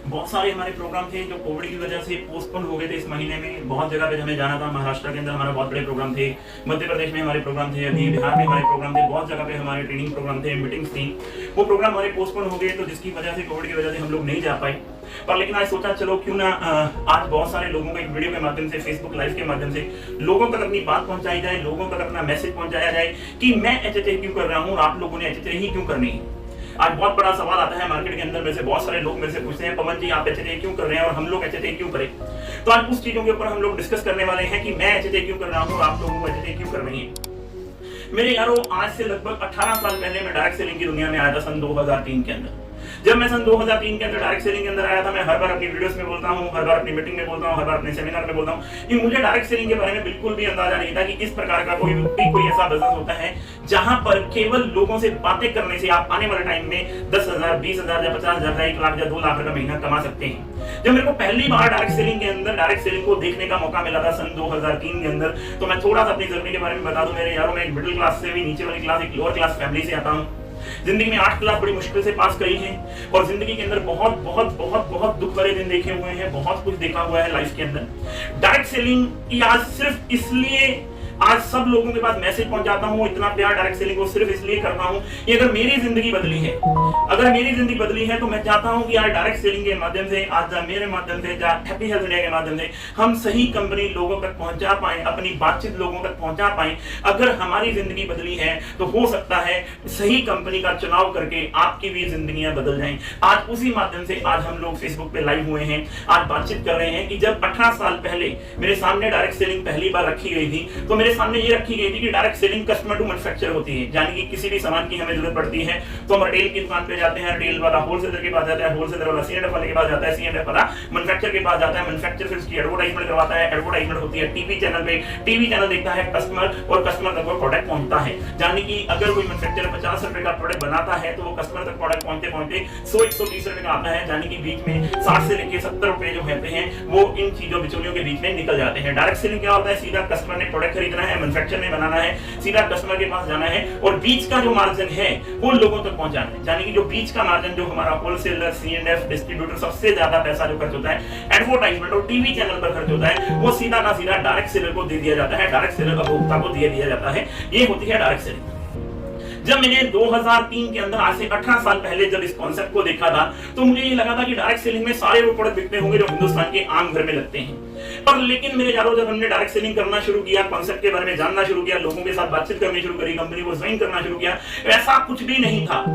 बहुत सारे हमारे प्रोग्राम थे जो कोविड की वजह से पोस्टपोन हो गए थे इस महीने में। बहुत जगह पे हमें जाना था। महाराष्ट्र के अंदर हमारा बहुत बड़े प्रोग्राम थे, मध्य प्रदेश में हमारे प्रोग्राम थे, अभी बिहार में हमारे प्रोग्राम थे, बहुत जगह पे हमारे ट्रेनिंग प्रोग्राम थे, मीटिंग्स थी। वो प्रोग्राम हमारे पोस्टपोन हो गए, तो जिसकी वजह से कोविड की वजह से हम लोग नहीं जा पाए। पर लेकिन आज सोचा चलो क्यों ना आज बहुत सारे लोगों को एक वीडियो के माध्यम से, फेसबुक लाइव के माध्यम से लोगों तक अपनी बात पहुंचाई जाए, लोगों तक अपना मैसेज पहुंचाया जाए कि मैं एचएचए क्यों कर रहा हूँ और आप लोगों ने एचएचए ही क्यों करनी है। आज बहुत बड़ा सवाल आता है मार्केट के अंदर में से, बहुत सारे लोग मेरे से पूछते हैं पवन जी आप एचएचए क्यों कर रहे हैं और हम लोग एचएचए क्यों करें। तो आज उस चीजों के ऊपर हम लोग डिस्कस करने वाले हैं कि मैं एचएचए क्यों कर रहा हूँ और आप लोगों को एचएचए क्यों करनी है। मेरे यारों, आज से लगभग 18 साल पहले मैं डायरेक्ट सेलिंग की दुनिया में आया था सन 2003 के अंदर। जब मैं सन 2003 के अंदर डायरेक्ट सेलिंग के अंदर आया था, मैं हर बार अपनी वीडियोस में बोलता हूँ, हर बार अपनी मीटिंग में बोलता हूँ, हर बार अपने सेमिनार में बोलता हूँ कि मुझे डायरेक्ट सेलिंग के बारे में बिल्कुल भी अंदाजा नहीं था कि इस प्रकार का कोई ऐसा बिजनेस होता है जहां पर केवल लोगों से बातें करने से आप आने वाले टाइम में 10,000, 20,000 या 50,000 या 1 लाख या 2 लाख का महीना कमा सकते हैं। जब मेरे को पहली बार डायरेक्ट सेलिंग के अंदर डायरेक्ट सेलिंग को देखने का मौका मिला था सन 2003 के अंदर, तो मैं थोड़ा सा अपनी जर्नी के बारे में बता दूं मेरे यारों। मैं एक मिडिल क्लास से भी नीचे वाली क्लास, एक लोअर क्लास फैमिली से आता हूं। जिंदगी में 8 क्लास बड़ी मुश्किल से पास करी है और जिंदगी के अंदर बहुत बहुत बहुत बहुत दुख भरे दिन देखे हुए हैं, बहुत कुछ देखा हुआ है लाइफ के अंदर। डायरेक्ट सेलिंग की आज सिर्फ इसलिए आज सब लोगों के पास मैसेज पहुंचाता हूं, इतना प्यार डायरेक्ट सेलिंग को सिर्फ इसलिए करता हूं कि अगर मेरी जिंदगी बदली है, अगर मेरी जिंदगी बदली है तो मैं चाहता हूं कि आज डायरेक्ट सेलिंग के माध्यम से, आज मेरे माध्यम से, हैप्पी हेल्थ इंडिया के माध्यम से हम सही कंपनी लोगों तक पहुंचा पाए, अपनी बातचीत लोगों तक पहुंचा पाए। अगर हमारी जिंदगी बदली है तो हो सकता है सही कंपनी का चुनाव करके आपकी भी जिंदगियां बदल जाएं। आज उसी माध्यम से आज हम लोग फेसबुक पे लाइव हुए हैं, आज बातचीत कर रहे हैं कि जब 18 साल पहले मेरे सामने डायरेक्ट सेलिंग पहली बार रखी गई थी तो मेरे सामने ये रखी गई थी कि direct selling customer to manufacture होती है। यानी कि किसी भी सामान की हमें जरूरत पड़ती है तो हम रिटेल की दुकान पे जाते हैं, रिटेल वाला होलसेलर के पास जाता है, होलसेलर वाला सीएनएफ वाले के पास जाता है, सीएनएफ वाला मैन्युफैक्चर के पास जाता है, मैन्युफैक्चर फिर उसकी एडवर्टाइजमेंट करवाता है, एडवर्टाइजमेंट होती है टीवी चैनल पे, टीवी चैनल देखता है कस्टमर और कस्टमर तक वो प्रोडक्ट पहुंचता है। यानी कि अगर कोई मैन्युफैक्चर 50 रुपए का प्रोडक्ट बनाता है तो वो कस्टमर तक प्रोडक्ट पहुंचते पहुंचते 100-120 रुपए का आता है। यानी कि बीच में 60 से लेकर 70 रुपए जो होते हैं वो इन चीजों बिचौलियों के बीच में निकल जाते हैं। डायरेक्ट सेलिंग क्या होता है, सीधा कस्टमर ने प्रोडक्ट खरीदना है, मैन्युफैक्चर ने बनाना है, सीधा कस्टमर के पास जाना है और बीच का जो मार्जिन है वो लोगों तक पहुंचाना है। यानी कि जो बीच का मार्जिन, जो हमारा होलसेलर, सीएनएफ, डिस्ट्रीब्यूटर, सबसे ज्यादा पैसा जो खर्च होता है एडवर्टाइजमेंट और टीवी चैनल पर खर्च होता है, वो सीधा का सीधा डायरेक्ट सेलर को दे दिया जाता है, डायरेक्ट सेलर उपभोक्ता को दे दिया जाता है। ये होती है डायरेक्ट सेलिंग। जब मैंने 2003 के अंदर, आज से 18 साल पहले जब इस कॉन्सेप्ट को देखा था तो मुझे ये लगा था कि डायरेक्ट सेलिंग में सारे वो प्रोडक्ट बिकते होंगे जो हिंदुस्तान के आम घर में लगते हैं। पर लेकिन मेरे यारों, जब हमने डायरेक्ट सेलिंग करना शुरू किया, कॉन्सेप्ट के बारे में जानना शुरू किया, लोगों के साथ बातचीत करनी शुरू करी, कंपनी को ज्वाइन करना शुरू किया, ऐसा कुछ भी नहीं था।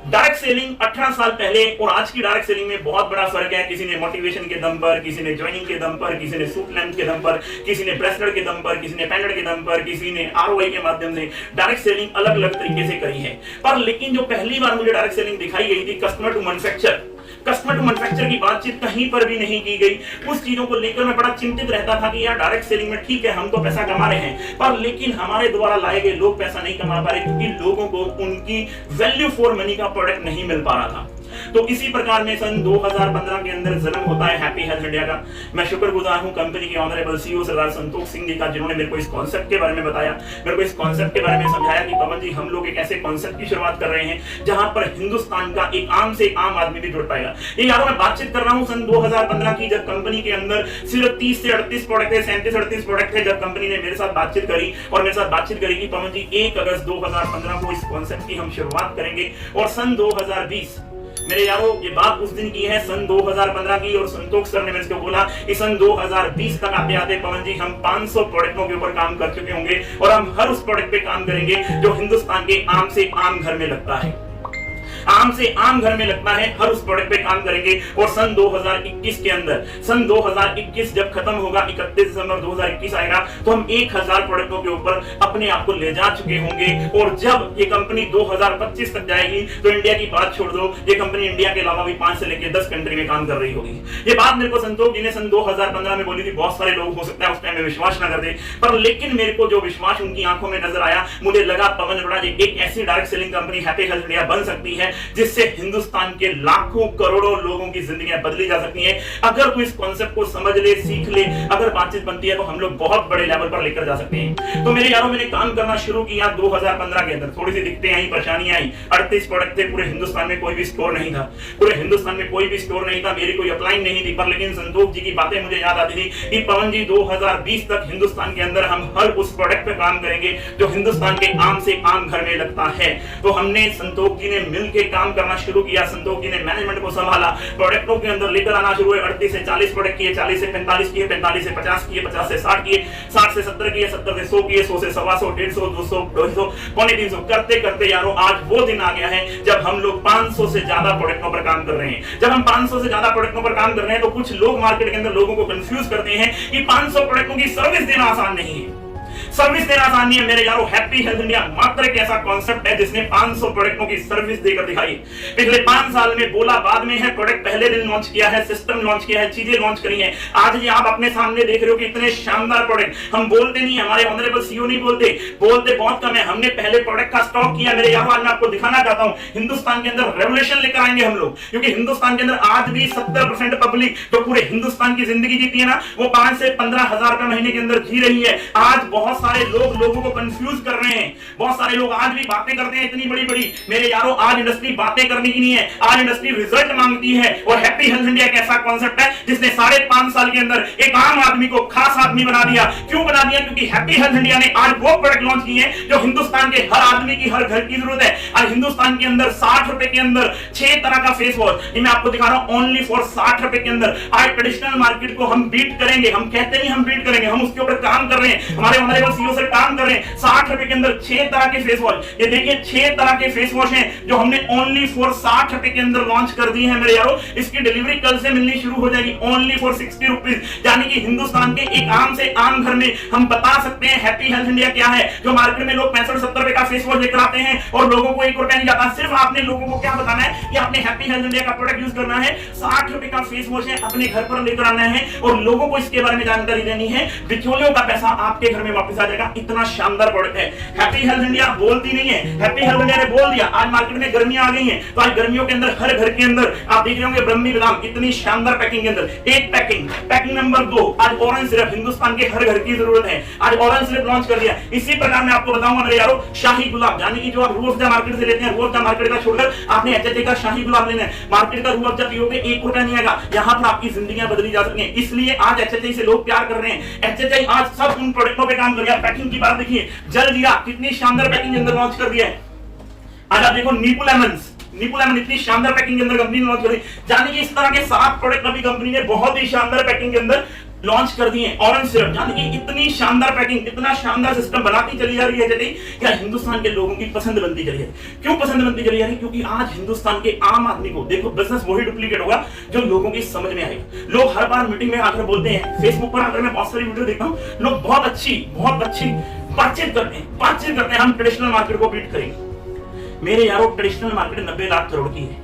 डायरेक्ट सेलिंग 18 साल पहले और आज की डायरेक्ट सेलिंग में बहुत बड़ा फर्क है। किसी ने मोटिवेशन के दम पर, किसी ने ज्वाइनिंग के दम पर, किसी ने सूट लेंथ के दम पर, किसी ने ब्रेसलेट के दम पर, किसी ने पैंडेट के दम पर, किसी ने आरओआई के माध्यम से डायरेक्ट सेलिंग अलग अलग तरीके से करी है। पर लेकिन जो पहली बार मुझे डायरेक्ट सेलिंग दिखाई गई थी, customer to manufacture, customer to manufacture की बातचीत कहीं पर भी नहीं की गई। उस चीजों को लेकर मैं बड़ा चिंतित रहता था कि यार डायरेक्ट सेलिंग में ठीक है हम तो पैसा कमा रहे हैं, पर लेकिन हमारे द्वारा लाए गए लोग पैसा नहीं कमा पा रहे क्योंकि लोगों को उनकी वैल्यू फॉर मनी का प्रोडक्ट नहीं मिल पा रहा था। तो इसी प्रकार में सन 2015 के अंदर जन्म होता है हैप्पी हेल्थ इंडिया का। मैं शुक्रगुजार हूं कंपनी के ऑनरेबल सीईओ सरदार संतोष सिंह जी का, जिन्होंने मेरे को इस कॉन्सेप्ट के बारे में बताया, मेरे को इस कॉन्सेप्ट के बारे में समझाया कि पवन जी हम लोग एक ऐसे कॉन्सेप्ट की शुरुआत कर रहे हैं जहां पर हिंदुस्तान का एक आम से आम आदमी भी जुड़ पाएगा। ये यारों मैं बातचीत कर रहा हूं सन 2015 की, जब कंपनी के अंदर सिर्फ 30 से 38 प्रोडक्ट थे, 37-38 प्रोडक्ट थे। जब कंपनी ने मेरे साथ बातचीत करी और मेरे साथ बातचीत करी कि पवन जी 1 अगस्त 2015 को इस कॉन्सेप्ट की हम शुरुआत करेंगे और सन 2020, मेरे यारों ये बात उस दिन की है सन 2015 की, और संतोष सर ने मेरे को बोला कि सन 2020 तक आते आते पवन जी हम 500 प्रोडक्टों के ऊपर काम कर चुके होंगे और हम हर उस प्रोडक्ट पे काम करेंगे जो हिंदुस्तान के आम से आम घर में लगता है, आम से आम घर में लगता है, हर उस प्रोडक्ट पे काम करेंगे। और सन 2021 के अंदर, सन 2021 जब खत्म होगा, 31 दिसंबर 2021 आएगा तो हम 1000 प्रोडक्टों के ऊपर अपने आप को ले जा चुके होंगे। और जब ये कंपनी 2025 तक जाएगी तो इंडिया की बात छोड़ दो, ये कंपनी इंडिया के अलावा भी 5 से लेकर 10 कंट्री में काम कर रही होगी। ये बात मेरे को संतोष जी ने सन 2015 में बोली थी। बहुत सारे लोग हो सकता है उस टाइम में विश्वास ना कर दे, पर लेकिन मेरे को जो विश्वास उनकी आंखों में नजर आया, मुझे लगा पवन अरोड़ा जी एक ऐसी direct selling company happy health India बन सकती है जिससे हिंदुस्तान के लाखों करोड़ों लोगों की जिंदगियां बदली जा सकती हैं। अगर कोई इस कॉन्सेप्ट को समझ ले, सीख ले, अगर बातचीत बनती है तो हम लोग बहुत बड़े लेवल पर लेकर जा सकते हैं। तो मेरे यारों, मैंने काम करना शुरू किया 2015 के अंदर। थोड़ी सी दिक्कतें आई, परेशानियां आई। 38 प्रोडक्ट थे, पूरे हिंदुस्तान में कोई भी स्टोर नहीं था, पूरे हिंदुस्तान में कोई भी स्टोर नहीं था, मेरी कोई अपलाइन नहीं थी। पर लेकिन संतोष जी की बातें मुझे याद आती थी कि पवन जी 2020 तक हिंदुस्तान के अंदर हम हर उस प्रोडक्ट पे काम करेंगे जो हिंदुस्तान के आम से आम घर में लगता है। तो हमने संतोष जी ने मिलकर काम करना शुरू किया। संतोष जी ने मैनेजमेंट को संभाला, प्रोडक्टों के अंदर लेकर आना शुरू हुए। 38 से 40 प्रोडक्ट किए, 40 से 45 किए, 45 से 50 किए, 50 से 60 किए, 60 से 70 किए, 70 से 100 किए, 100 से 125, 150, 200, 250, 350 करते करते यारों आज वो दिन आ गया है जब हम लोग 500 से ज्यादा प्रोडक्टों पर काम कर रहे हैं। जब हम 500 से ज्यादा प्रोडक्टों पर काम कर रहे हैं तो कुछ लोग मार्केट के अंदर लोगों को कंफ्यूज करते हैं कि 500 प्रोडक्टों की सर्विस देना आसान नहीं है। सर्विस देना आसान नहीं है मेरे यारों। हैप्पी हेल्थ इंडिया मात्र एक ऐसा कॉन्सेप्ट है जिसने 500 प्रोडक्टों की सर्विस देकर दिखाई। पिछले 5 साल में बोला बाद में है, प्रोडक्ट पहले दिन लॉन्च किया है, सिस्टम लॉन्च किया है, चीजें लॉन्च करी हैं। आज ये आप अपने सामने देख रहे हो कि इतने शानदार प्रोडक्ट हम बोलते नहीं, हमारे ऑनरेबल सीईओ नहीं बोलते बहुत कम है। हमने पहले प्रोडक्ट का स्टॉक किया मेरे यारों। आज मैं आपको दिखाना चाहता हूं हिंदुस्तान के अंदर रेवोल्यूशन लेकर आएंगे हम लोग, क्योंकि हिंदुस्तान के अंदर आज भी 70% पब्लिक जो पूरे हिंदुस्तान की जिंदगी जीती है ना, वो 5 से 15 हजार रुपए महीने के अंदर जी रही है। आज बहुत सारे लोगों को कंफ्यूज कर रहे हैं। बहुत सारे लोग आज भी बातें करते हैं इतनी बड़ी बड़ी। मेरे यारों, आज इंडस्ट्री बातें करने की नहीं है, आज इंडस्ट्री रिजल्ट मांगती है। और हैप्पी हेल्थ इंडिया एक ऐसा कॉन्सेप्ट है जिसने 5.5 साल के अंदर एक आम आदमी को खास आदमी बना दिया। क्यों बना दिया? क्योंकि हैप्पी हेल्थ इंडिया ने आज वो प्रोडक्ट लॉन्च किए हैं जो हिंदुस्तान के हर आदमी की, हर घर की जरूरत है। आज हिंदुस्तान के अंदर 60 रुपए के अंदर 6 तरह का फेस वॉश, ये मैं आपको दिखा रहा हूं ओनली फॉर 60 रुपए के अंदर। आज ट्रेडिशनल मार्केट को हम बीट करेंगे। हम कहते नहीं हम बीट करेंगे, हम उसके ऊपर काम कर रहे हैं। हमारे ऑनरेबल सीईओ से काम कर रहे हैं। 60 रुपए के अंदर 6 तरह के फेस वॉश, ये देखिए 6 तरह के फेस वॉश हैं जो हमने ओनली फॉर 60 रुपए के अंदर लॉन्च कर दिए हैं मेरे यारों। इसकी डिलीवरी कल से मिलनी शुरू हो जाएगी ओनली फॉर 60 रुपीज। यानी कि हिंदुस्तान के एक आम से आम घर में हम बता सकते हैं हैप्पी हेल्थ इंडिया क्या है। जो मार्केट में लोग 65-70 रुपए का फेस वॉश लेकर आते हैं और लोगों को 1 रुपया नहीं जाता। सिर्फ आपने लोगों को क्या बताना है कि आपने हैप्पी हेल्थ इंडिया का प्रोडक्ट यूज करना है। 60 रुपए का फेस वॉश है, अपने घर पर लेकर आना है और लोगों को इसके बारे में जानकारी देनी है। बिचौलियों का पैसा आपके घर में वापस आ जाएगा। इतना शानदार प्रोडक्ट है। हैप्पी हेल्थ इंडिया बोलती नहीं है, हैप्पी हेल्थ इंडिया ने बोल दिया। आज मार्केट में गर्मियां आ गई हैं, तो आज गर्मियों के अंदर हर घर के अंदर आप देख रहे होंगे ब्रह्मी बादाम इतनी शानदार पैकिंग के अंदर। एक पैकिंग नंबर 2, आज ऑरेंज सिरप हिंदुस्तान के हर घर की जरूरत है। आज ऑरेंज सिरप लॉन्च कर दिया। इसी प्रकार मैं आपको बताऊंगा मेरे यारों, शाही गुलाब, यानी कि जो आप रूह अफ़ज़ा मार्केट से लेते हैं, रूह अफ़ज़ा मार्केट का छोड़कर आपने एचएचए का शाही गुलाब लेना है। मार्केट का रूह अफ़ज़ा पियोगे 1 रुपया नहीं आएगा। यहां पर आपकी जिंदगियां बदली जा सकती हैं। इसलिए आज एचएचए से लोग प्यार कर रहे हैं। एचएचए आज सब उन प्रोडक्टों पे काम कर रहा है। पैकिंग की बात देखिए, जल जीरा कितनी शानदार पैकिंग के अंदर लॉन्च कर दिया है। आज आप देखो नींबू लेमन इतनी शानदार पैकिंग के अंदर कंपनी ने लॉन्च कर दी। जाने कि इस तरह के 7 प्रोडक्ट अभी कंपनी ने बहुत ही शानदार पैकिंग के अंदर लॉन्च कर दिए। ऑरेंज सिरप, यानी कि इतनी शानदार पैकिंग, इतना शानदार सिस्टम बनाती चली जा रही है जैसे क्या हिंदुस्तान के लोगों की पसंद बनती चली है। क्यों पसंद बनती चली जा रही है? क्योंकि आज हिंदुस्तान के आम आदमी को देखो बिजनेस वही डुप्लीकेट होगा जो लोगों की समझ में आएगा। लोग हर बार मीटिंग में आकर बोलते हैं, फेसबुक पर आकर मैं बहुत सारी वीडियो देखता हूं, लोग बहुत अच्छी बातचीत करते हैं हम ट्रेडिशनल मार्केट को बीट करेंगे। मेरे यारों, ट्रेडिशनल मार्केट 90 लाख करोड़ की है।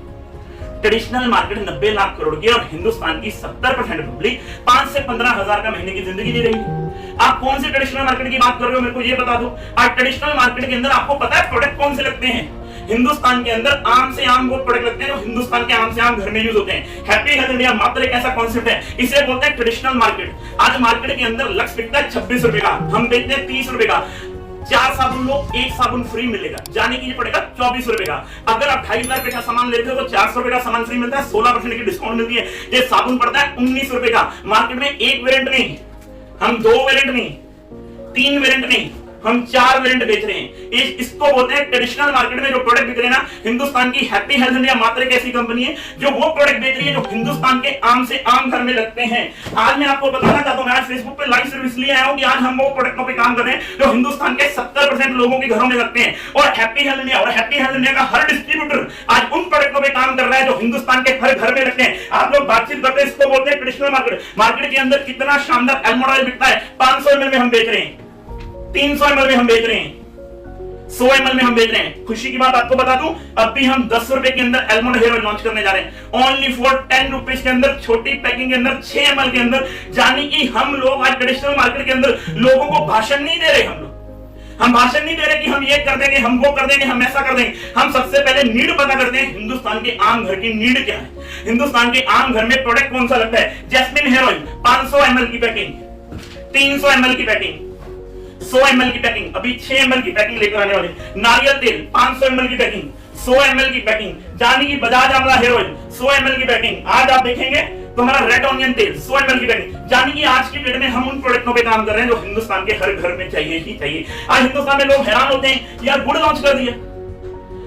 ट्रेडिशनल मार्केट 90 लाख करोड़ की और हिंदुस्तान की 70% पब्लिक 5 से 15 हजार का महीने की जिंदगी जी रही है। आप कौन से ट्रेडिशनल मार्केट की बात कर रहे हो मेरे को ये बता दो। आज ट्रेडिशनल मार्केट के अंदर आपको पता है प्रोडक्ट कौन से लगते हैं? हिंदुस्तान के अंदर आम से आम वो प्रोडक्ट लगते हैं जो हिंदुस्तान के आम से आम घर में यूज होते हैं। हैप्पी हेल्थ इंडिया मात्र एक ऐसा कॉन्सेप्ट है, इसे बोलते हैं ट्रेडिशनल मार्केट। आज मार्केट के अंदर लक्स बिकता है 26 रुपए का, हम बेचते हैं 30 रुपए का। 4 साबुन लो, 1 साबुन फ्री मिलेगा, जाने की ये पड़ेगा 24 रुपए का। अगर आप 2,500 रुपए का सामान लेते हो तो 400 रुपए का सामान फ्री मिलता है, 16% की डिस्काउंट मिलती है। ये साबुन पड़ता है 19 रुपए का। मार्केट में 1 वेरिएंट नहीं, हम 2 वेरिएंट नहीं, 3 वेरिएंट नहीं, हम 4 वेरिएंट बेच रहे हैं। इसको बोलते हैं ट्रेडिशनल मार्केट में जो प्रोडक्ट बिक रहे हैं ना, हिंदुस्तान की हैप्पी हेल्थ इंडिया मात्र एक ऐसी कंपनी है जो वो प्रोडक्ट बेच रही है जो हिंदुस्तान के आम से आम घर में लगते हैं। आज मैं आपको बताना चाहता हूं, मैं आज फेसबुक पे लाइव सर्विस लिए आया हूं कि आज हम वो प्रोडक्टों पे काम कर रहे हैं जो हिंदुस्तान के 70% लोगों के घरों में लगते हैं। और हैप्पी हेल्थ इंडिया का हर डिस्ट्रीब्यूटर आज उन प्रोडक्टों पे काम कर रहा है जो हिंदुस्तान के हर घर में लगते हैं। आप लोग बातचीत करते हैं, इसको बोलते हैं ट्रेडिशनल मार्केट। मार्केट के अंदर कितना शानदार एल्मंड ऑयल बिकता है, 500 ml में हम बेच रहे हैं, 300 ml में हम बेच रहे हैं, 100 ml में हम बेच रहे हैं। खुशी की बात आपको बता दूं, अब भी हम 10 रुपए के अंदर एलमंड हेयर ऑयल लॉन्च करने जा रहे हैं ओनली फॉर 10 रुपीज के अंदर, छोटी पैकिंग के अंदर 6 ml के अंदर। जानी कि हम लोग आज ट्रेडिशनल मार्केट के अंदर लोगों को भाषण नहीं दे रहे, हम भाषण नहीं दे रहे कि हम ये कर देंगे, हम वो कर देंगे, हम ऐसा कर देंगे। हम सबसे पहले नीड पता करते हैं, हिंदुस्तान के आम घर की नीड क्या है। हिंदुस्तान के आम घर में प्रोडक्ट कौन सा लगता है? जैस्मिन हेयर ऑयल 500 ml की पैकिंग, 300 ml की पैकिंग, 100 ml की पैकिंग, अभी 6 ml की पैकिंग लेकर आने वाले। नारियल तेल 500 ml की पैकिंग, 100 ml की पैकिंग, जानी की बजाज आंवला हेयर ऑयल 100 ml की पैकिंग। आज आप देखेंगे तो हमारा रेड ऑनियन तेल 100 ml की पैकिंग, जानी कि आज की डेट में हम उन प्रोडक्टों पे काम कर रहे हैं जो हिंदुस्तान के हर घर में चाहिए ही चाहिए। आज हिंदुस्तान में लोग हैरान होते हैं यार गुड़ लॉन्च कर दिया।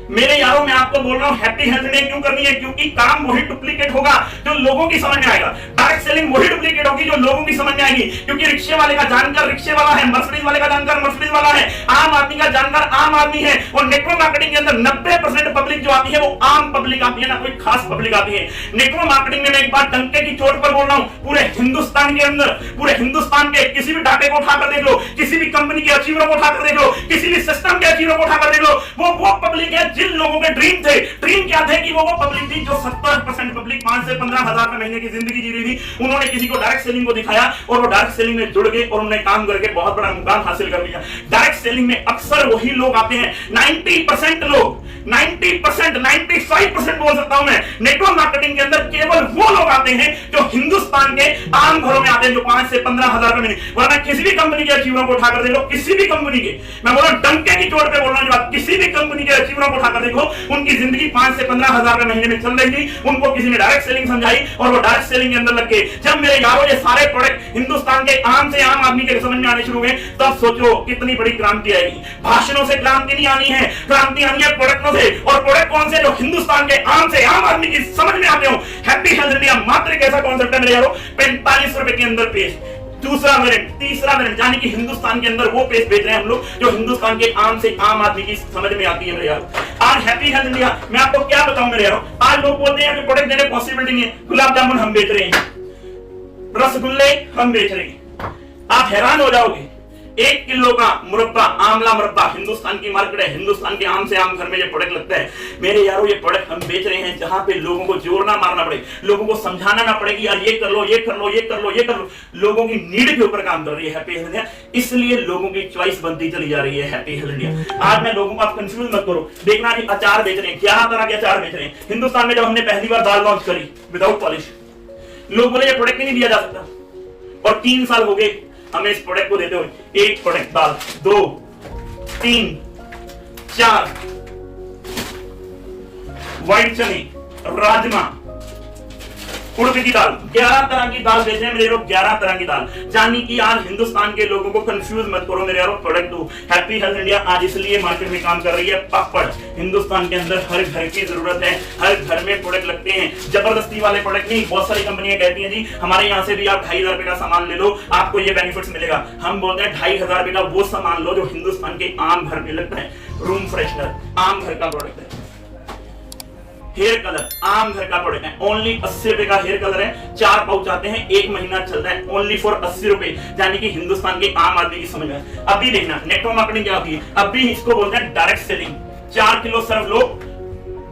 मेरे यारों, मैं आपको बोल रहा हूं हैप्पी हेल्थ डे क्यों करनी है? क्योंकि काम वही डुप्लीकेट होगा जो लोगों की समझ में आएगा। डायरेक्ट सेलिंग वही डुप्लीकेट होगी जो लोगों की समझ में आएगी। क्योंकि रिक्शे वाले का जानकार रिक्शे वाला है, मर्सिडीज वाले का जानकार मर्सिडीज वाला है, आम आदमी का जानकार आम आदमी है। और नेटवर्क मार्केटिंग के अंदर 90% पब्लिक जो आती है वो आम पब्लिक आती है, ना कोई खास पब्लिक आती है। नेटवर्क मार्केटिंग में मैं एक बार डंके की चोट पर बोल रहा हूं, पूरे हिंदुस्तान के अंदर, पूरे हिंदुस्तान के किसी भी डाटे को उठाकर देख लो, किसी भी कंपनी के अचीवरों को उठाकर देख लो, किसी भी सिस्टम के अचीवरों को उठाकर देख लो, वो पब्लिक है जिन लोगों के ड्रीम थे। ड्रीम क्या थे? कि वो पब्लिक थी जो 70% पब्लिक 5 से 15 हजार रुपए महीने की जिंदगी जी रही थी। उन्होंने किसी को डायरेक्ट सेलिंग को दिखाया और वो डायरेक्ट सेलिंग में जुड़ गए और उन्होंने काम करके बहुत बड़ा मुकाम हासिल कर लिया। डायरेक्ट सेलिंग में अक्सर वही लोग आते हैं, 90% लोग, 90%, 95% बोल सकता हूं मैं, नेटवर्क मार्केटिंग के अंदर केवल वो लोग आते हैं जो हिंदुस्तान के आम घरों में आते हैं, जो 5 से 15 हजार रुपए महीने। वरना किसी भी कंपनी के अचीवरों को उठाकर देख लो, किसी भी कंपनी के, मैं बोल रहा हूं डंके की चोट पे बोल रहा हूं, किसी भी कंपनी के अचीवरों को उठाकर देखो, उनकी जिंदगी 5 से 15 हजार रुपए महीने में चल रही थी। उनको किसी ने डायरेक्ट सेलिंग समझाई और वो डायरेक्ट सेलिंग के अंदर लग गए। जब मेरे यारों ये सारे प्रोडक्ट हिंदुस्तान के आम से आम आदमी के समझ में आने शुरू हुए, तब सोचो कितनी बड़ी क्रांति आएगी। भाषणों से क्रांति नहीं आनी है, क्रांति आनी है प्रोडक्टों से। और प्रोडक्ट कौन से? जो हिंदुस्तान के आम से आम आदमी की समझ में आते हो। हैप्पी हेल्थ इंडिया मात्र एक ऐसा कॉन्सेप्ट है मेरे यारों, 45 रुपए के अंदर पेज, दूसरा वेरिएंट, तीसरा वेरिएंट, यानी कि हिंदुस्तान के अंदर वो पेस्ट बेच रहे हैं हम लोग जो हिंदुस्तान के आम से आम आदमी की समझ में आती है मेरे यार। आज हैप्पी हेल्थ इंडिया, मैं आपको क्या बताऊं मेरे यार, आज लोग बोलते हैं कि प्रोडक्ट देने पॉसिबिलिटी नहीं है। गुलाब जामुन हम बेच रहे हैं, रसगुल्ले हम बेच रहे हैं। आप हैरान हो जाओगे, 1 किलो का मुरब्बा, आंवला मुरब्बा, हिंदुस्तान की मार्केट है, हिंदुस्तान के आम से आम घर में ये प्रोडक्ट लगता है। मेरे यारों, ये प्रोडक्ट हम बेच रहे हैं जहां पे लोगों को जोर ना मारना पड़े, लोगों को समझाना ना पड़े कि यार ये कर लो, ये कर लो, ये कर लो, ये कर लो। लोगों की नीड के ऊपर काम कर रही है हैप्पी हेल्थ इंडिया, इसलिए लोगों की चॉइस बनती चली जा रही है हैप्पी हेल्थ इंडिया। आज मैं लोगों को, आप कंफ्यूज मत करो, देखना कि अचार बेच रहे हैं, 11 तरह के अचार बेच रहे हैं। हिंदुस्तान में जब हमने पहली बार दाल लॉन्च करी विदाउट पॉलिश, लोग बोले ये प्रोडक्ट नहीं दिया जा सकता, और 3 साल हो गए हमें इस प्रोडक्ट को देते हुए। 1 प्रोडक्ट दाल, 2, 3, 4, व्हाइट चने, राजमा, उड़द की दाल, 11 तरह की दाल बेच रहे हैं मेरे लोग, 11 तरह की दाल। जानी कि आज हिंदुस्तान के लोगों को कंफ्यूज मत करो मेरे यारों, प्रोडक्ट दो। हैप्पी हेल्थ इंडिया आज इसलिए मार्केट में काम कर रही है। पापड़, हिंदुस्तान के अंदर हर घर की जरूरत है, हर घर में प्रोडक्ट लगते हैं, जबरदस्ती वाले प्रोडक्ट नहीं। बहुत सारी कंपनियां कहती हैं जी हमारे यहाँ से भी आप 2500 रुपए का सामान ले लो, आपको ये बेनिफिट्स मिलेगा। हम बोलते हैं 2500 रुपए का वो सामान लो जो हिंदुस्तान के आम घर में लगता है। रूम फ्रेशनर आम घर का प्रोडक्ट है, हेयर कलर आम घर का प्रोडक्ट है, ओनली 80 रुपए का हेयर कलर है, 4 पाउच आते हैं, 1 महीना चलता है, ओनली फॉर 80 रुपए, यानी कि हिंदुस्तान के आम आदमी की समझ में। अभी देखना नेटवर्क मार्केटिंग क्या होती है, अभी इसको बोलते हैं डायरेक्ट सेलिंग। 4 किलो सर्फ लो,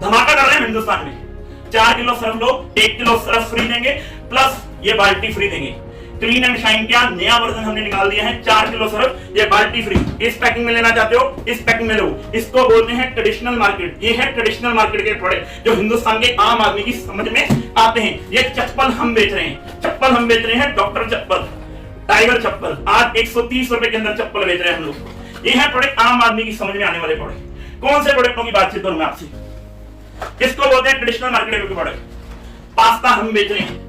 धमाका कर रहे हैं हिंदुस्तान में, 4 किलो सर्फ लो, 1 किलो सर्फ फ्री देंगे, प्लस ये बाल्टी फ्री देंगे। क्लीन एंड शाइन क्या नया वर्जन हमने निकाल दिया है, 4 किलो सर्फ, ये बाल्टी फ्री। इस पैकिंग में लेना चाहते हो, इस पैकिंग में लो। इसको बोलते हैं ट्रेडिशनल मार्केट, ये है ट्रेडिशनल मार्केट के प्रोडक्ट जो हिंदुस्तान के आम आदमी की समझ में आते हैं। ये चप्पल हम बेच रहे हैं, चप्पल हम बेच रहे हैं, डॉक्टर चप्पल, टाइगर चप्पल, आज 130 रुपए के अंदर चप्पल बेच रहे हैं हम लोग। ये है प्रोडक्ट आम आदमी की समझ में आने वाले प्रोडक्ट। कौन से प्रोडक्टों की बातचीत करूं मैं आपसे, किसको बोलते हैं ट्रेडिशनल मार्केट के प्रोडक्ट। पास्ता हम बेच रहे हैं,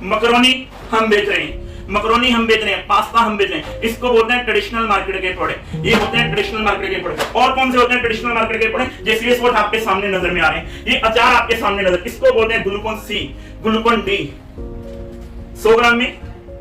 मकरोनी हम बेच रहे हैं, मकरोनी हम बेच रहे हैं, पास्ता हम बेच रहे हैं, इसको बोलते हैं ट्रेडिशनल मार्केट के प्रोडक्ट। ये होते हैं ट्रेडिशनल मार्केट के प्रोडक्ट। और कौन से होते हैं ट्रेडिशनल मार्केट के प्रोडक्ट, जैसे ये स्पॉट आपके सामने नजर में आ रहे हैं, ये अचार आपके सामने नजर, इसको बोलते हैं ग्लूकोन सी, ग्लूकोन डी, 100 ग्राम में,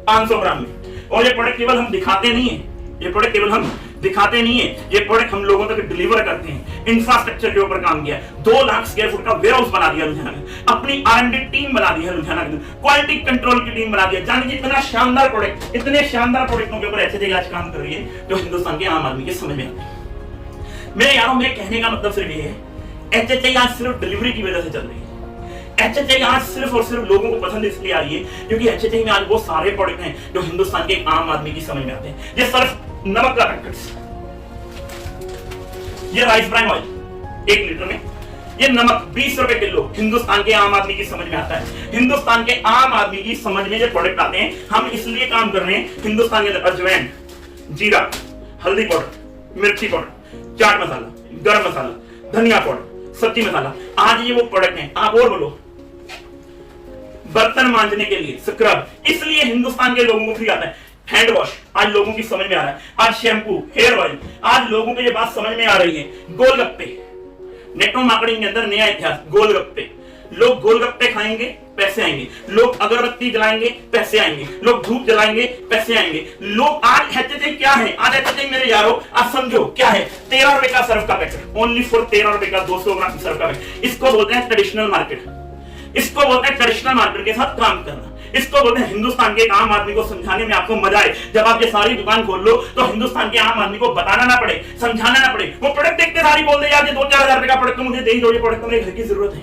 500 ग्राम में। और ये प्रोडक्ट केवल हम दिखाते नहीं है, ये प्रोडक्ट केवल हम दिखाते नहीं है, ये प्रोडक्ट हम लोगों तक डिलीवर करते हैं। इंफ्रास्ट्रक्चर के ऊपर काम किया, 2 लाख स्क्वायर फुट का वेयर हाउस बना दिया लुधियाना में, अपनी R&D टीम बना दी है लुधियाना में, क्वालिटी कंट्रोल की टीम बना दिया। जानिए कि इतना शानदार प्रोडक्ट, इतने शानदार प्रोडक्टों के ऊपर HHI आज काम कर रही है जो हिंदुस्तान के आम आदमी के समझ में आते हैं। मेरे यारों, मेरे कहने का मतलब सिर्फ ये है, HHI आज सिर्फ डिलीवरी की वजह से चल रही है। HHI आज सिर्फ और सिर्फ लोगों को पसंद इसलिए आ रही है क्योंकि HHI में आज वो सारे प्रोडक्ट हैं जो हिंदुस्तान के आम आदमी की समझ में आते हैं। ये सिर्फ नमक का पैकेट, ये राइस ब्राइन ऑयल 1 लीटर में, ये नमक 20 रुपए किलो। हिंदुस्तान के आम आदमी की समझ में आता है, हिंदुस्तान के आम आदमी की समझ में ये प्रोडक्ट आते हैं। हम इसलिए काम कर रहे हैं। हिंदुस्तान के अंदर अजवाइन, जीरा, हल्दी पाउडर, मिर्ची पाउडर, चाट मसाला, गरम मसाला, धनिया पाउडर, सब्जी मसाला, आज ये वो प्रोडक्ट हैं। आप और बोलो, बर्तन मांजने के लिए स्क्रब, इसलिए हिंदुस्तान के लोगों को फ्री आता है। हैंड वॉश आज लोगों की समझ में आ रहा है। आज शैम्पू, हेयर ऑयल, आज लोगों को ये बात समझ में आ रही है। गोलगप्पे, नेटवर्क मार्केटिंग के अंदर नया इतिहास, गोलगप्पे। लोग गोलगप्पे खाएंगे, पैसे आएंगे। लोग अगरबत्ती जलाएंगे, पैसे आएंगे। लोग धूप जलाएंगे, पैसे आएंगे। लोग आज HHI क्या है? आज HHI मेरे यारों आज समझो क्या है। 13 रुपए का सर्फ का पैकेट, ओनली फॉर 13 रुपए का 200 ग्राम सर्फ का पैकेट। इसको बोलते हैं ट्रेडिशनल मार्केट, इसको बोलते हैं ट्रेडिशनल मार्केट के साथ काम करना। इसको बोलते हैं हिंदुस्तान के आम आदमी को समझाने में आपको मजा आए। जब आप ये सारी दुकान खोल लो तो हिंदुस्तान के आम आदमी को बताना ना पड़े, समझाना ना पड़े। वो प्रोडक्ट देखते सारी बोल दे यार ये 2-4 हजार रुपए का प्रोडक्ट मुझे दे दो, ये प्रोडक्ट मेरे घर की जरूरत है।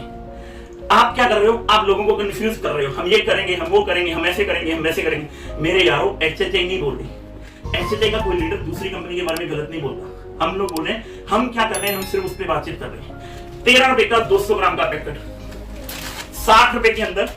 आप क्या कर रहे हो? आप लोगों को कंफ्यूज कर रहे हो। हम ये करेंगे, हम वो करेंगे, हम ऐसे करेंगे, हम वैसे करेंगे। मेरे यारों HHI नहीं बोल रही। HHI का कोई लीडर दूसरी कंपनी के बारे में गलत नहीं बोलता। हम लोग बोले हम क्या कर रहे हैं, हम सिर्फ उस पर बातचीत कर रहे हैं। 13 रुपए का 200 ग्राम का पैकेट, 60 रुपए के अंदर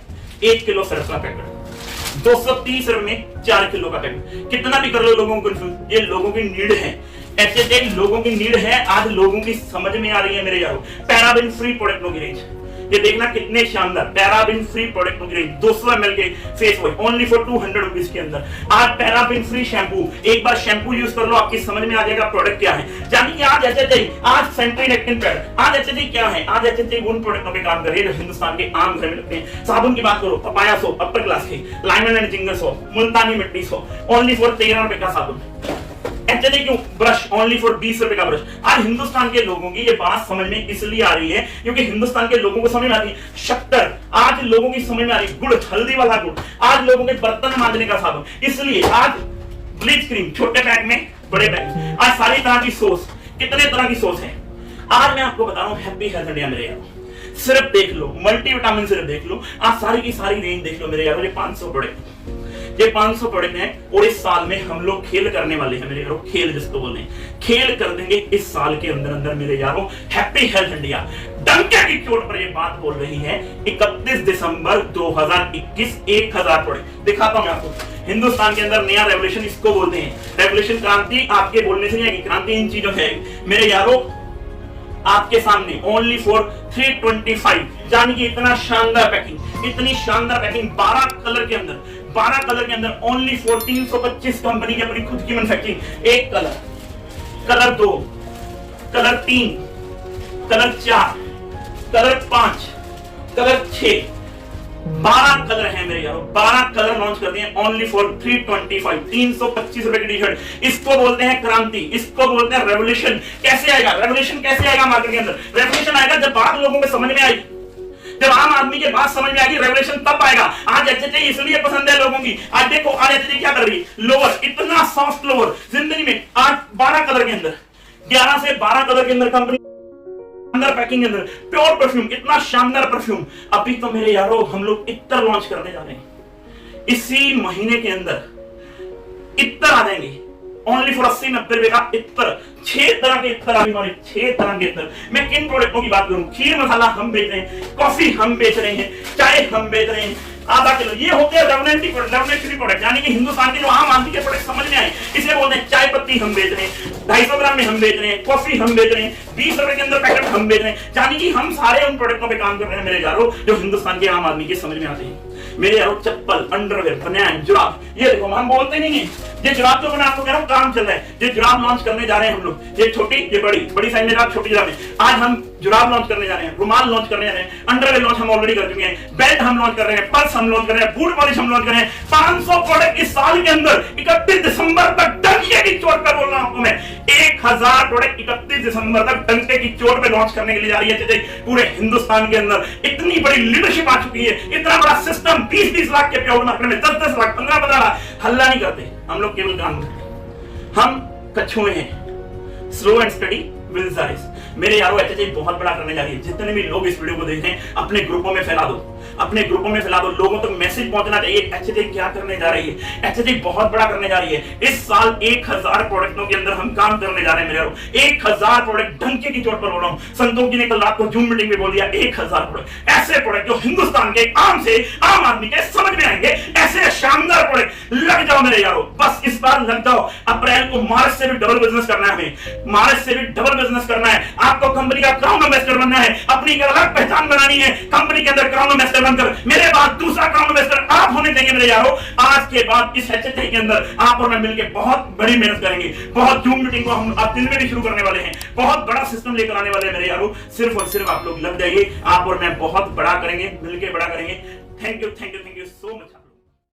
1 किलो सर्फ का पैकेट, 230 रुपए में 4 किलो का पैकेट। कितना भी कर लो लोगों को कंफ्यूज, ये लोगों की नीड है। HHI लोगों की नीड है, आज लोगों की समझ में आ रही है। मेरे यारों पैराबिन फ्री प्रोडक्टों की रेंज ये देखना कितने शानदार। पैराबिन फ्री प्रोडक्टों की रेंज 200 ml के face wash only for 200 rupees के अंदर। आज पैराबिन फ्री शैम्पू, एक बार शैम्पू यूज कर लो आपकी समझ में आ जाएगा प्रोडक्ट क्या है। जानिए कि आज HHI, आज सेंट्री नेक्टिन पैड, आज HHI क्या है। आज HHI उन प्रोडक्टों पे काम कर रही है जो हिंदुस्तान के आम घर में लगते हैं। साबुन की बात करो, पपाया सोप अपर क्लास की, लाइमन एंड जिंगर सोप, मुल्तानी मिट्टी सोप ओनली फॉर 13 रुपए का साबुन। HHI क्यों? ब्रश ओनली फॉर 20 रुपए का ब्रश। आज हिंदुस्तान के लोगों की ये बात समझ में इसलिए आ रही है क्योंकि हिंदुस्तान के लोगों को समझ में आती है। शक्कर आज लोगों की समझ में आ रही है। गुड़, हल्दी वाला गुड़, आज लोगों के बर्तन मांजने का साबुन। इसलिए आज ब्लीच क्रीम छोटे पैक में, बड़े पैक, आज सारी तरह की सॉस, कितने तरह की सॉस है। आज मैं आपको बता रहा हूँ हैप्पी हेल्थ इंडिया मेरे यारों, सिर्फ देख लो, मल्टीविटामिन सिर्फ देख लो, आज सारी की सारी रेंज देख लो मेरे यारों। ये 500 प्रोडक्ट, ये 500 प्रोडक्ट हैं और इस साल में हम लोग खेल करने वाले हैं मेरे यारों। खेल जिसको बोलते हैं, खेल कर देंगे इस साल के अंदर अंदर मेरे यारों। हैप्पी हेल्थ इंडिया डंके की चोट पर ये बात बोल रही है। 31 दिसंबर 2021 1000 प्रोडक्ट दिखाता हूं मैं आपको। हिंदुस्तान के अंदर नया रेवोल्यूशन इसको बोलते हैं। रेवोल्यूशन, क्रांति आपके बोलने से नहीं आएगी, क्रांति इन चीजों से आएगी मेरे यारों। आपके सामने ओनली फॉर 325, जानी कि इतना शानदार पैकिंग, इतनी शानदार पैकिंग, 12 कलर के अंदर, 12 कलर के अंदर ओनली फॉर 325। कंपनी की अपनी खुद की मैन्युफैक्चरिंग। एक colour, colour 2, colour 3, colour 4, colour 5, colour 6, 12 colour हैं मेरे यारों। 12 कलर लॉन्च कर दिए ओनली फॉर 325, 325 रुपए की टी शर्ट। इसको बोलते हैं क्रांति, इसको बोलते हैं रेवोल्यूशन। कैसे आएगा रेवोल्यूशन? कैसे आएगा मार्केट के अंदर? रेवोल्यूशन आएगा जब बात लोगों को समझ में आएगी, जब आम आदमी के बात समझ में आएगी, रेवोल्यूशन तब आएगा। आज HHI इसलिए पसंद है लोगों की। आज देखो आज HHI क्या कर रही है, लोअर, इतना सॉफ्ट लोअर जिंदगी में। आज 12 कलर के अंदर, 11 से 12 कलर के अंदर कंपनी अंदर पैकिंग अंदर प्योर परफ्यूम, इतना शानदार परफ्यूम। अभी तो मेरे यारों हम लोग इत्तर लॉन्च करने जा रहे हैं। इसी महीने के अंदर इत्तर आ जाएंगे ओनली फॉर 80-90 रुपए का इत्तर। 6 तरह के इत्तर अभी हमारे, 6 तरह के इत्तर। मैं किन प्रोडक्टों की बात करूं? खीर मसाला हम बेच रहे हैं, कॉफी हम बेच रहे हैं, चाय हम बेच रहे हैं आधा किलो। ये होते हैं रेवोल्यूशनरी प्रोडक्ट, यानी कि हिंदुस्तान के जो आम आदमी के प्रोडक्ट समझ में आए, इसे बोलते हैं। चाय पत्ती हम बेच रहे हैं, 250 ग्राम में हम बेच रहे हैं, कॉफी हम बेच रहे हैं, 20 रुपए के अंदर पैकेट हम बेच रहे हैं। यानी कि हम सारे उन प्रोडक्टों पे काम कर रहे हैं मेरे यारों जो हिंदुस्तान के आम आदमी के समझ में आते हैं मेरे यारों। चप्पल, अंडरवेयर, बनियान, जुराब, ये देखो हम बोलते नहीं है। ये जुराब जो मैं आपको कह रहा हूँ काम चल रहा है। ये जुराब लॉन्च करने जा रहे हैं हम लोग। ये छोटी, ये बड़ी, बड़ी साइज में जुराब, छोटी जुराब में। आज हम जुराब लॉन्च करने जा रहे हैं, रुमाल लॉन्च करने जा रहे हैं, अंडरवेयर लॉन्च हम ऑलरेडी कर चुके हैं, बेल्ट हम लॉन्च कर रहे हैं, पर्स हम लॉन्च कर रहे हैं, बूट पॉलिश हम लॉन्च कर रहे हैं। 500 प्रोडक्ट इस साल के अंदर 31 दिसंबर तक डंके की चोट पर बोल रहा हूं आपको मैं। 1000 प्रोडक्ट 31 दिसंबर तक डंके की चोट पे लॉन्च करने के लिए जा रही है पूरे हिंदुस्तान के अंदर। इतनी बड़ी लीडरशिप आ चुकी है, इतना बड़ा सिस्टम, 20-20 लाख के प्योर मार्केट में 10-10 लाख, 15-15 लाख। हल्ला नहीं करते हम लोग, केवल काम करते। हम कछुए हैं, slow and steady wins the race. मेरे यारों HHI बहुत बड़ा करने जा रही है। जितने भी लोग इस वीडियो को देख रहे हैं अपने ग्रुपों में फैला दो। अपने ग्रुपों में फैला दो, लोगों तक मैसेज पहुंचना चाहिए एचएचआई क्या करने जा रही है। एचएचआई बहुत बड़ा करने जा रही है। इस साल 1000 प्रोडक्टों के अंदर हम काम करने जा रहे हैं मेरे यारों। 1000 प्रोडक्ट, ढंके की चोट पर बोल रहा हूं। संतोष जी ने कल रात को जूम मीटिंग में बोल दिया 1000 प्रोडक्ट, ऐसे प्रोडक्ट जो हिंदुस्तान के आम से आम आदमी के समझ में आएंगे, ऐसे शानदार प्रोडक्ट। लग जाओ मेरे यारों, बस इस बार लग जाओ। अप्रैल को मार्च से भी डबल बिजनेस करना है हमें, मार्च से भी डबल बिजनेस करना है। आपको कंपनी का क्राउन एम्बेसडर बनना है, अपनी एक अलग पहचान बनानी है कंपनी के अंदर। क्राउन एम्बेसडर बनकर मेरे बाद दूसरा क्राउन एम्बेसडर आप होने देंगे मेरे यारों। आज के बाद इस एचएचआई के अंदर आप और मैं मिलकर बहुत बड़ी मेहनत करेंगे। बहुत जूम मीटिंग को हम अब दिन में भी शुरू करने वाले हैं, बहुत बड़ा सिस्टम लेकर आने वाले हैं मेरे यारों। सिर्फ और सिर्फ आप लोग लग जाइए, आप और मैं बहुत बड़ा करेंगे, मिलकर बड़ा करेंगे। Thank you so much.